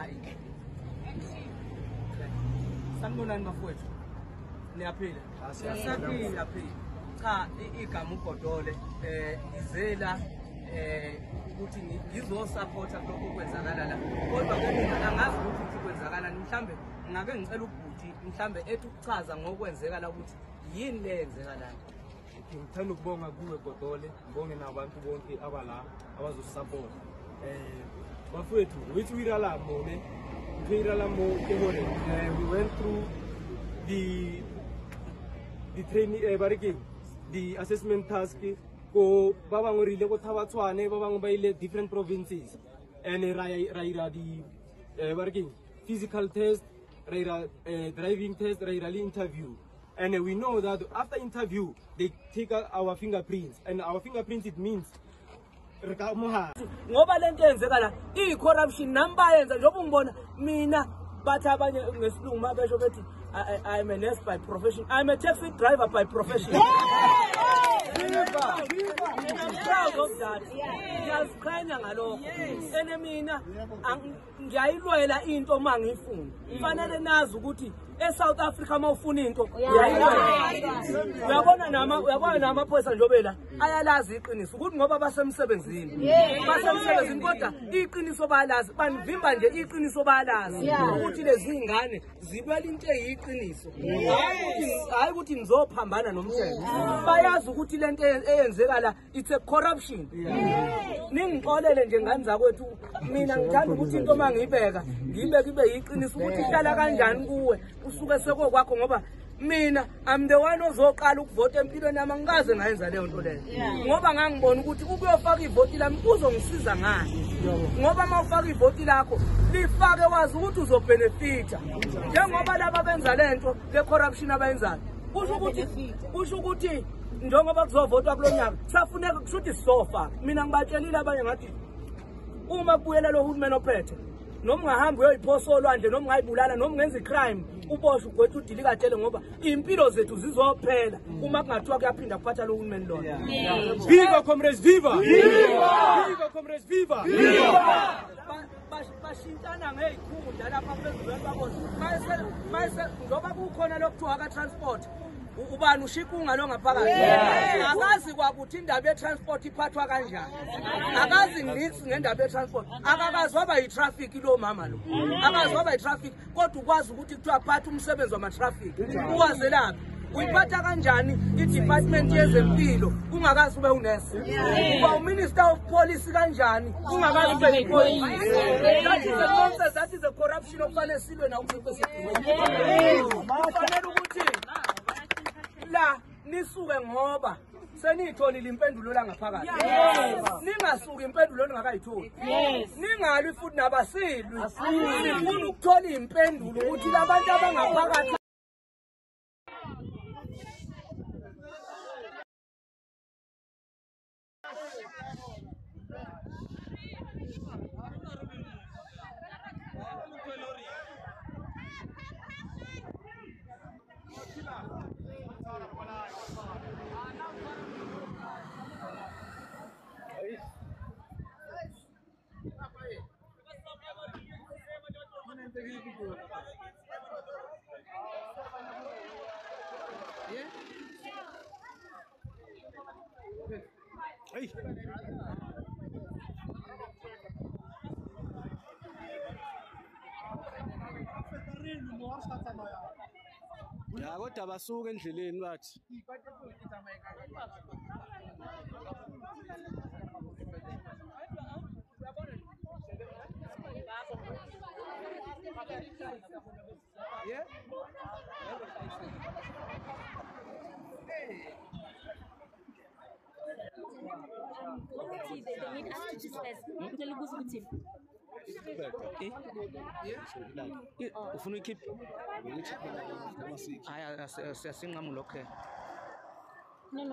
hayi sanibonani bafowethu niyaphila siyaphila cha igama ugodole izela ukuthi ngizosupporta lokho kwenzakala la kodwa ke mina angazi ukuthi kwenzakalani mhlambe ngake ngicela ubhuti mhlambe ethi ukuchaza ngokwenzekala ukuthi yini le yenzekala. Ngithanda ukubonga kuwe Godole, ngibonge nabantu bonke abala abazosupport. Bafowethu which we rala mo ne we rala mo ke hore we went through the training the assessment task ko ba bangwe rile go Thabatswane ba bangwe ba ile different provinces and ra the physical test ra driving test ra interview. And we know that after interview, they take our fingerprints. And our fingerprints, it means ngoba lento yenzekala i-corruption nambayenza njengoba ungibona mina bathi abanye ngesilungu mabesho bethi I'm a nurse by profession, I'm a taxi driver by profession. I'm proud of that. Ngiyaziqhenya ngalokho ene mina ngiyayilwela into mangifuna kufanele nazi ukuthi eSouth Africa mawufuna into uyabona namaphoyisa njobela ayalazi iqiniso ukuthi ngoba basemsebenzini kodwa iqiniso bayalazi banivimba nje iqiniso bayalazi ukuthi lezi ingane zibela into eyiqiniso hayi ukuthi nizophambana nomthetho bayazi ukuthi lento eyenzekala it's a corruption. Ningixolele nje ngani zakwethu mina ngithanda ukuthi into mangiyibeka ngiyibeke ibe yiqiniso ukuthi ihlala kanjani kuwe usuke sekokwakho ngoba mina I'm the one ozoqala ukuvota empilweni yami ngikaze ngayenza leyo nto leyo ngoba ngangibona ukuthi ukuyofaka ivoti lami kuzongisiza ngani ngoba mawufaka ivoti lakho lifake wazi ukuthi uzobenefita njengoba laba benza lento le corruption abayenzayo kusho ukuthi njengoba kuzovotwa kulonyaka safuneka kushuthi sisofa mina ngibatshelile abanye ngathi uma kubuyela lo hulumeni ophethe noma ungahambi uyoyiphosa olwandle noma ungayibulala noma ungenza icrime uboshwe ugwethu udilikatele ngoba impilo zethu zizophela uma kungathiwa kuyaphinda kuphatha lo hulumeni lona. Viva comrades, viva! Viva comrades, viva! Bashintana ngeyikhunda lapha phezulu babona mayese ngoba kukhona lokuthiwa ka-transport ubani ushikunga lo ngaphakathi akazi kwakuthi indaba ye-transport iphathwa kanjani akazi ngithi ngendaba ye-transport akakazi waba yi-traffic lo mama lo akazi waba yi-traffic kodwa ukwazi ukuthi kuthiwa phatha umsebenzi wama-traffic uwaze lapha uyiphatha kanjani i-department yezempilo ungakazi ube unesi uba uminister of police kanjani ungakazi ube yipolice. That is a corruption okufanele silwe nawo kufanele ukuthi la nisuke ngoba senitholile impendulo la ngaphakathi ningasuki impendulo ningakayitholi ningali futhi nabasilwi sifuna ukuthola impendulo ukuthi labantu abangaphakathi ya kodwa basuka endleleni bathi ufuna ikhiphi hayi siyasinqamu lokho. No,